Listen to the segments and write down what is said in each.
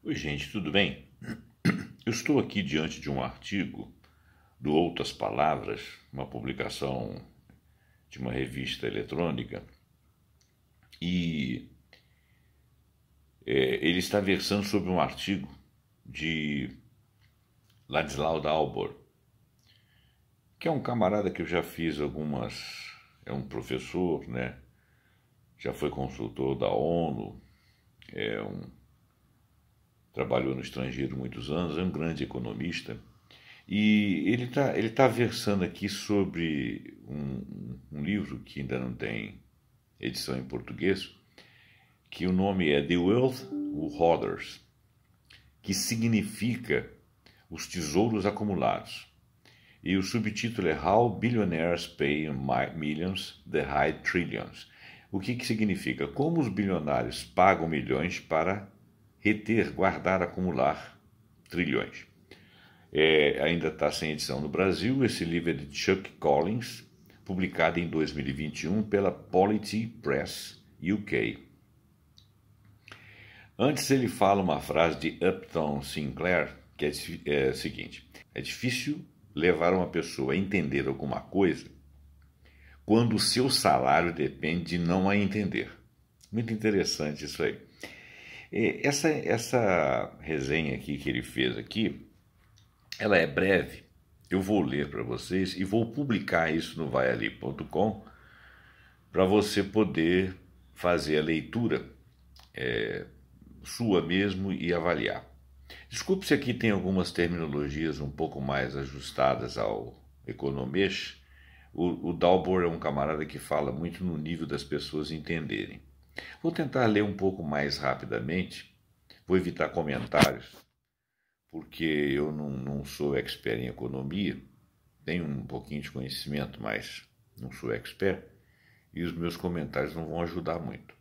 Oi, gente, tudo bem? Eu estou aqui diante de um artigo do Outras Palavras, uma publicação de uma revista eletrônica, e ele está versando sobre um artigo de Ladislau Dalbor, que é um camarada que eu já fiz algumas. É um professor, né? Já foi consultor da ONU, trabalhou no estrangeiro muitos anos, é um grande economista. E ele tá versando aqui sobre um livro que ainda não tem edição em português, que o nome é The Wealth Hoarders, que significa os tesouros acumulados. E o subtítulo é How Billionaires Pay Millions to Hide Trillions. O que significa? Como os bilionários pagam milhões para reter, guardar, acumular trilhões. Ainda está sem edição no Brasil. Esse livro é de Chuck Collins, publicado em 2021 pela Polity Press UK. Antes ele fala uma frase de Upton Sinclair, que é a seguinte: é difícil levar uma pessoa a entender alguma coisa quando o seu salário depende de não a entender. Muito interessante isso aí. Essa resenha aqui que ele fez aqui, ela é breve. Eu vou ler para vocês e vou publicar isso no vaiali.com para você poder fazer a leitura sua mesmo e avaliar. Desculpe se aqui tem algumas terminologias um pouco mais ajustadas ao economês. O Dalbor é um camarada que fala muito no nível das pessoas entenderem. Vou tentar ler um pouco mais rapidamente, vou evitar comentários, porque eu não sou expert em economia, tenho um pouquinho de conhecimento, mas não sou expert, e os meus comentários não vão ajudar muito.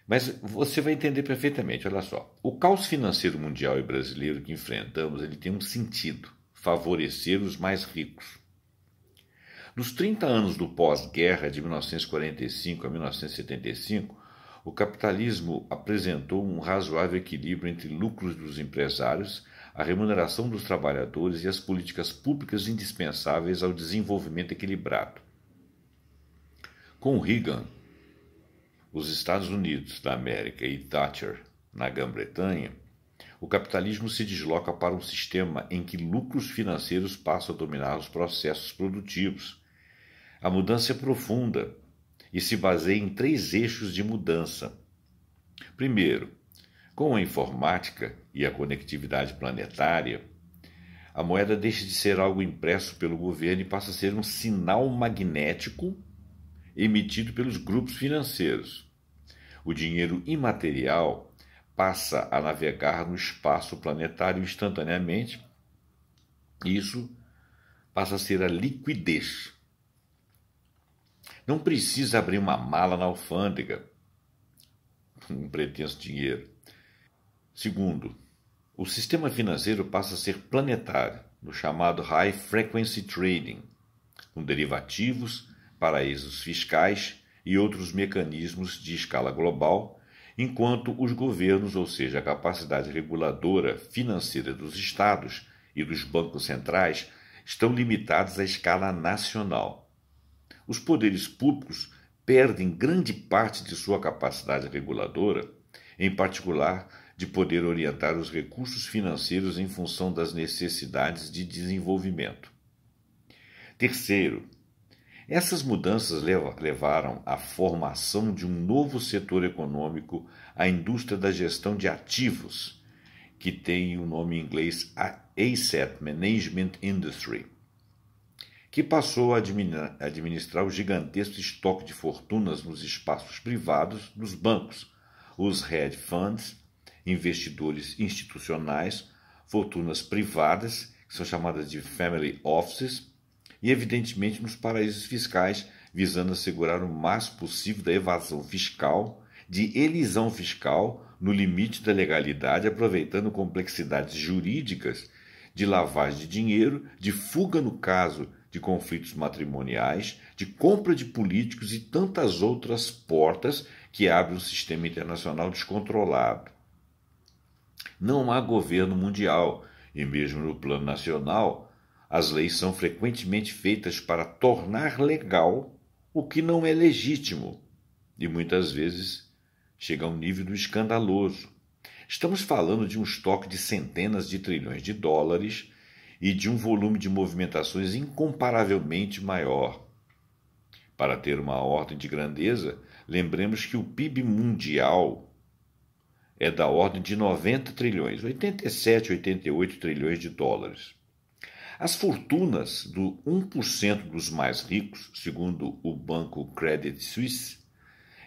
Mas você vai entender perfeitamente, olha só. O caos financeiro mundial e brasileiro que enfrentamos, ele tem um sentido: favorecer os mais ricos. Nos 30 anos do pós-guerra, de 1945 a 1975, o capitalismo apresentou um razoável equilíbrio entre lucros dos empresários, a remuneração dos trabalhadores e as políticas públicas indispensáveis ao desenvolvimento equilibrado. Com Reagan, os Estados Unidos da América e Thatcher na Grã-Bretanha, o capitalismo se desloca para um sistema em que lucros financeiros passam a dominar os processos produtivos. A mudança é profunda e se baseia em 3 eixos de mudança. Primeiro, com a informática e a conectividade planetária, a moeda deixa de ser algo impresso pelo governo e passa a ser um sinal magnético emitido pelos grupos financeiros. O dinheiro imaterial passa a navegar no espaço planetário instantaneamente, e isso passa a ser a liquidez. Não precisa abrir uma mala na alfândega com um pretenso dinheiro. Segundo, o sistema financeiro passa a ser planetário, no chamado High Frequency Trading, com derivativos, paraísos fiscais e outros mecanismos de escala global, enquanto os governos, ou seja, a capacidade reguladora financeira dos estados e dos bancos centrais, estão limitados à escala nacional. Os poderes públicos perdem grande parte de sua capacidade reguladora, em particular de poder orientar os recursos financeiros em função das necessidades de desenvolvimento. Terceiro, essas mudanças levaram à formação de um novo setor econômico, a indústria da gestão de ativos, que tem o nome em inglês Asset Management Industry, que passou a administrar o gigantesco estoque de fortunas nos espaços privados dos bancos, os hedge funds, investidores institucionais, fortunas privadas, que são chamadas de family offices, e evidentemente nos paraísos fiscais, visando assegurar o máximo possível da evasão fiscal, de elisão fiscal, no limite da legalidade, aproveitando complexidades jurídicas de lavagem de dinheiro, de fuga no caso de conflitos matrimoniais, de compra de políticos e tantas outras portas que abrem um sistema internacional descontrolado. Não há governo mundial e mesmo no plano nacional, as leis são frequentemente feitas para tornar legal o que não é legítimo e muitas vezes chega a um nível do escandaloso. Estamos falando de um estoque de centenas de trilhões de dólares e de um volume de movimentações incomparavelmente maior. Para ter uma ordem de grandeza, lembremos que o PIB mundial é da ordem de 90 trilhões, 87, 88 trilhões de dólares. As fortunas do 1% dos mais ricos, segundo o banco Credit Suisse,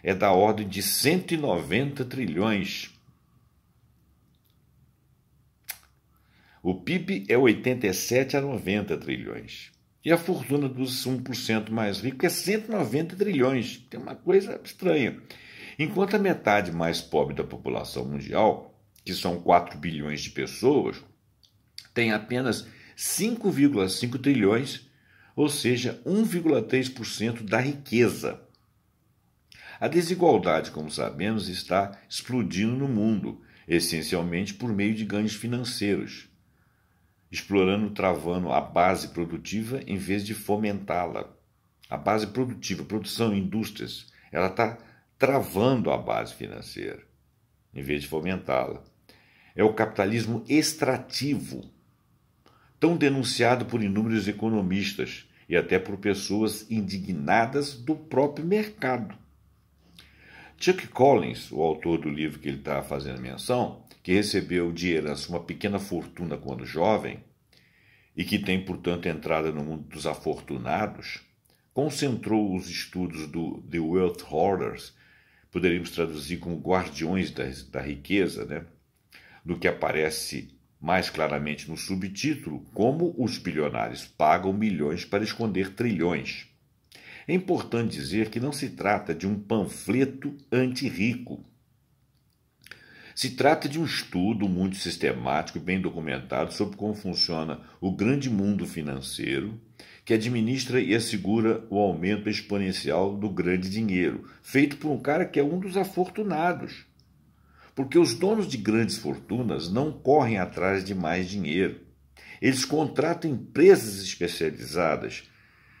é da ordem de 190 trilhões. O PIB é 87 a 90 trilhões. E a fortuna dos 1% mais ricos é 190 trilhões. Tem uma coisa estranha. Enquanto a metade mais pobre da população mundial, que são 4 bilhões de pessoas, tem apenas 5,5 trilhões, ou seja, 1,3% da riqueza. A desigualdade, como sabemos, está explodindo no mundo, essencialmente por meio de ganhos financeiros, explorando, travando a base produtiva em vez de fomentá-la. A base produtiva, produção, indústrias, ela está travando a base financeira, em vez de fomentá-la. É o capitalismo extrativo, tão denunciado por inúmeros economistas e até por pessoas indignadas do próprio mercado. Chuck Collins, o autor do livro que ele está fazendo menção, que recebeu de herança uma pequena fortuna quando jovem e que tem, portanto, entrada no mundo dos afortunados, concentrou os estudos do The Wealth Hoarders, poderíamos traduzir como guardiões da riqueza, né? Do que aparece mais claramente no subtítulo, como os bilionários pagam milhões para esconder trilhões. É importante dizer que não se trata de um panfleto anti-rico. Se trata de um estudo muito sistemático e bem documentado sobre como funciona o grande mundo financeiro, que administra e assegura o aumento exponencial do grande dinheiro, feito por um cara que é um dos afortunados. Porque os donos de grandes fortunas não correm atrás de mais dinheiro. Eles contratam empresas especializadas,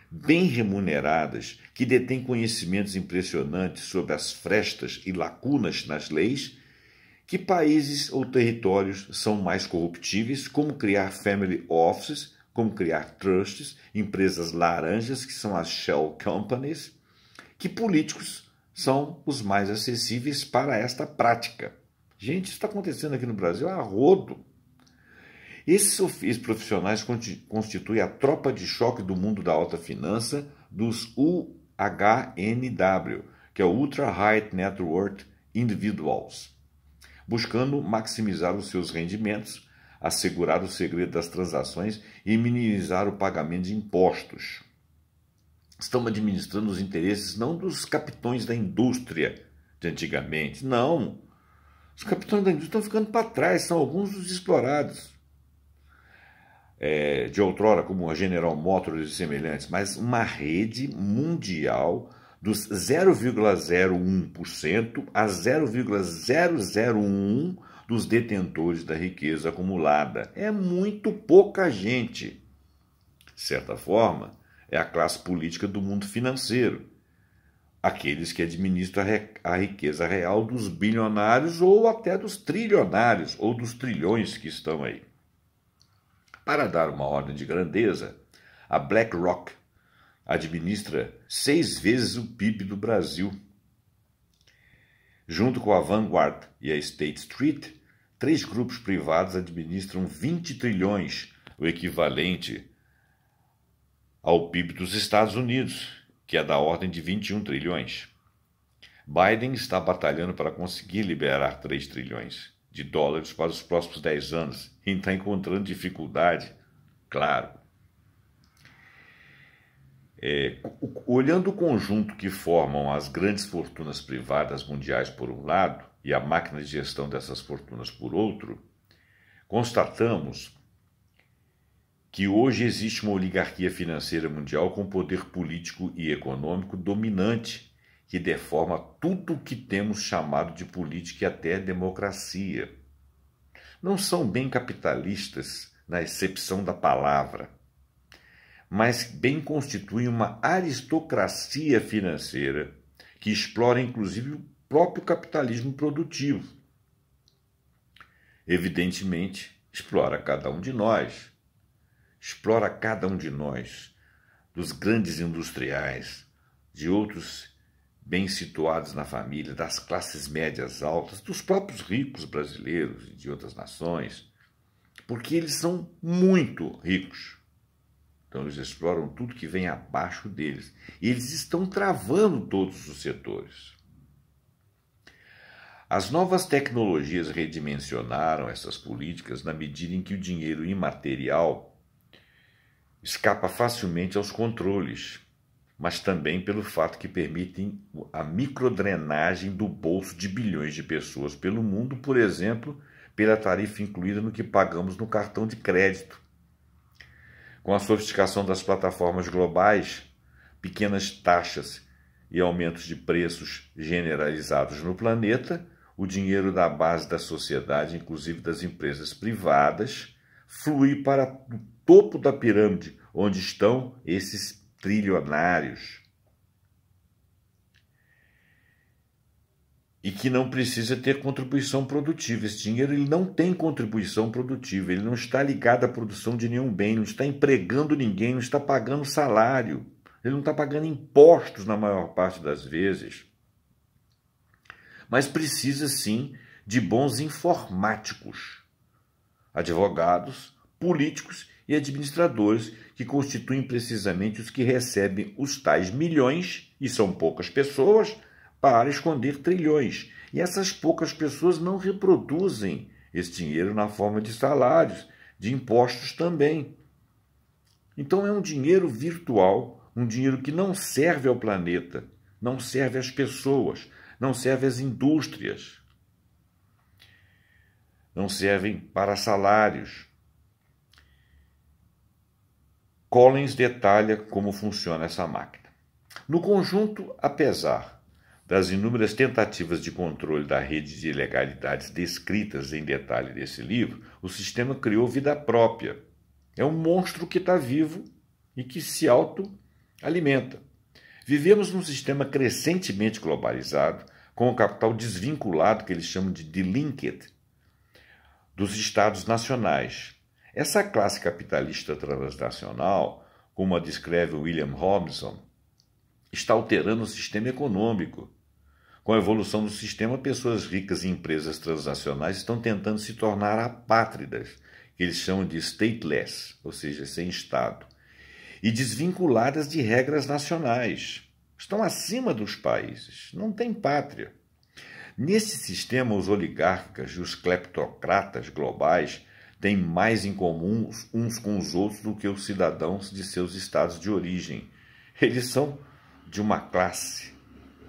bem remuneradas, que detêm conhecimentos impressionantes sobre as frestas e lacunas nas leis, que países ou territórios são mais corruptíveis, como criar family offices, como criar trusts, empresas laranjas, que são as shell companies, que políticos são os mais acessíveis para esta prática. Gente, isso está acontecendo aqui no Brasil a rodo. Esses profissionais constituem a tropa de choque do mundo da alta finança dos UHNW, que é o Ultra High Net Worth Individuals, buscando maximizar os seus rendimentos, assegurar o segredo das transações e minimizar o pagamento de impostos. Estão administrando os interesses não dos capitães da indústria de antigamente, não. Os capitães da indústria estão ficando para trás, são alguns dos explorados. De outrora, como a General Motors e semelhantes, mas uma rede mundial dos 0,01% a 0,001% dos detentores da riqueza acumulada. É muito pouca gente. De certa forma, é a classe política do mundo financeiro, aqueles que administram a riqueza real dos bilionários ou até dos trilionários ou dos trilhões que estão aí. Para dar uma ordem de grandeza, a BlackRock administra 6 vezes o PIB do Brasil. Junto com a Vanguard e a State Street, 3 grupos privados administram 20 trilhões, o equivalente ao PIB dos Estados Unidos, que é da ordem de 21 trilhões. Biden está batalhando para conseguir liberar 3 trilhões de dólares para os próximos 10 anos e está encontrando dificuldade, claro. Olhando o conjunto que formam as grandes fortunas privadas mundiais por um lado e a máquina de gestão dessas fortunas por outro, constatamos que hoje existe uma oligarquia financeira mundial com poder político e econômico dominante, que deforma tudo o que temos chamado de política e até democracia. não são bem capitalistas na acepção da palavra, mas bem constituem uma aristocracia financeira que explora inclusive o próprio capitalismo produtivo. Evidentemente, explora cada um de nós, dos grandes industriais, de outros bem situados na família, das classes médias altas, dos próprios ricos brasileiros e de outras nações, porque eles são muito ricos. Então eles exploram tudo que vem abaixo deles. E eles estão travando todos os setores. As novas tecnologias redimensionaram essas políticas na medida em que o dinheiro imaterial escapa facilmente aos controles, mas também pelo fato que permitem a microdrenagem do bolso de bilhões de pessoas pelo mundo, por exemplo, pela tarifa incluída no que pagamos no cartão de crédito. Com a sofisticação das plataformas globais, pequenas taxas e aumentos de preços generalizados no planeta, o dinheiro da base da sociedade, inclusive das empresas privadas, flui para o topo da pirâmide, onde estão esses trilionários. E que não precisa ter contribuição produtiva. Esse dinheiro ele não tem contribuição produtiva, ele não está ligado à produção de nenhum bem, não está empregando ninguém, não está pagando salário, ele não está pagando impostos na maior parte das vezes. Mas precisa sim de bons informáticos, advogados, políticos e administradores, que constituem precisamente os que recebem os tais milhões, e são poucas pessoas, para esconder trilhões. E essas poucas pessoas não reproduzem esse dinheiro na forma de salários, de impostos também. Então é um dinheiro virtual, um dinheiro que não serve ao planeta, não serve às pessoas, não serve às indústrias, não servem para salários. Collins detalha como funciona essa máquina. No conjunto, apesar das inúmeras tentativas de controle da rede de ilegalidades descritas em detalhe nesse livro, o sistema criou vida própria. É um monstro que está vivo e que se autoalimenta. Vivemos num sistema crescentemente globalizado, com o capital desvinculado, que eles chamam de delinked, dos estados nacionais. Essa classe capitalista transnacional, como a descreve William Robson, está alterando o sistema econômico. Com a evolução do sistema, pessoas ricas e empresas transnacionais estão tentando se tornar apátridas, que eles chamam de stateless, ou seja, sem Estado, e desvinculadas de regras nacionais. Estão acima dos países, não têm pátria. Nesse sistema, os oligarcas e os cleptocratas globais têm mais em comum uns com os outros do que os cidadãos de seus estados de origem. Eles são de uma classe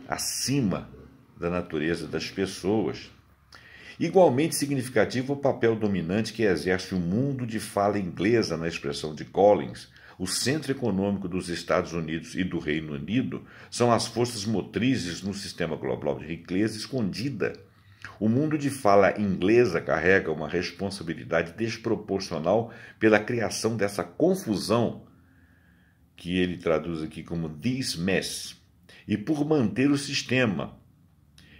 acima da natureza das pessoas. Igualmente significativo o papel dominante que exerce o mundo de fala inglesa, na expressão de Collins. O centro econômico dos Estados Unidos e do Reino Unido são as forças motrizes no sistema global de riqueza escondida. O mundo de fala inglesa carrega uma responsabilidade desproporcional pela criação dessa confusão, que ele traduz aqui como this mess, e por manter o sistema,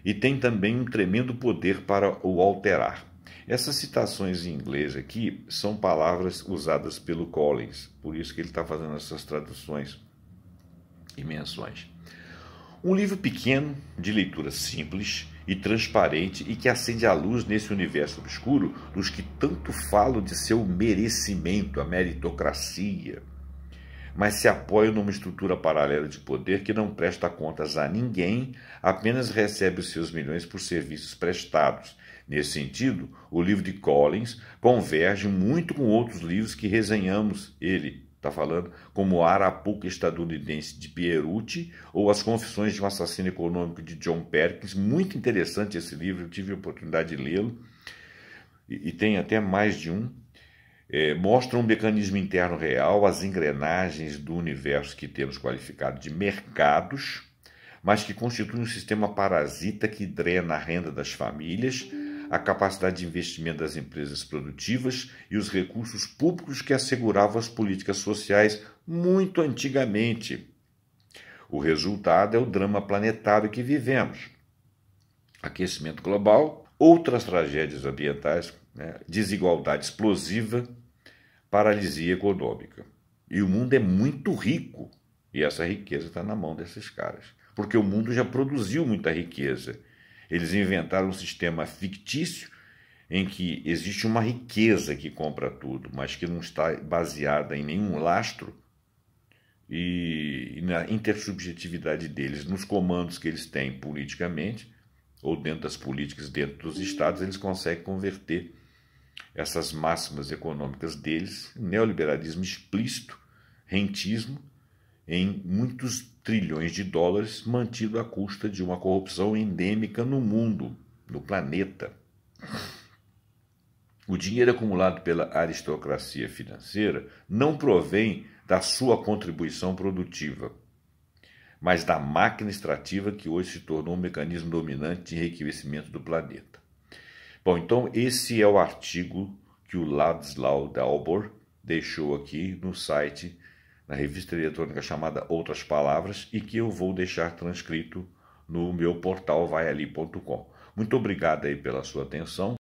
e tem também um tremendo poder para o alterar. Essas citações em inglês aqui são palavras usadas pelo Collins, por isso que ele está fazendo essas traduções e menções. Um livro pequeno, de leitura simples e transparente, e que acende a luz nesse universo obscuro dos que tanto falam de seu merecimento, a meritocracia, mas se apoia numa estrutura paralela de poder que não presta contas a ninguém, apenas recebe os seus milhões por serviços prestados. Nesse sentido, o livro de Collins converge muito com outros livros que resenhamos, ele está falando, como A Arapuca Estadunidense de Pierucci ou As Confissões de um Assassino Econômico de John Perkins. Muito interessante esse livro, eu tive a oportunidade de lê-lo, e tem até mais de um. Mostra um mecanismo interno real, as engrenagens do universo que temos qualificado de mercados, mas que constitui um sistema parasita que drena a renda das famílias, a capacidade de investimento das empresas produtivas e os recursos públicos que asseguravam as políticas sociais muito antigamente. O resultado é o drama planetário que vivemos. Aquecimento global, outras tragédias ambientais, desigualdade explosiva, paralisia econômica. E o mundo é muito rico, e essa riqueza está na mão desses caras. Porque o mundo já produziu muita riqueza. Eles inventaram um sistema fictício em que existe uma riqueza que compra tudo, mas que não está baseada em nenhum lastro e na intersubjetividade deles, nos comandos que eles têm politicamente, ou dentro das políticas, dentro dos estados, eles conseguem converter essas máximas econômicas deles, neoliberalismo explícito, rentismo, em muitos trilhões de dólares, mantido à custa de uma corrupção endêmica no mundo, no planeta. O dinheiro acumulado pela aristocracia financeira não provém da sua contribuição produtiva, mas da máquina extrativa que hoje se tornou um mecanismo dominante de enriquecimento do planeta. Bom, então esse é o artigo que o Ladislau Dalbor deixou aqui no site, na revista eletrônica chamada Outras Palavras, e que eu vou deixar transcrito no meu portal vaiali.com. Muito obrigado aí pela sua atenção.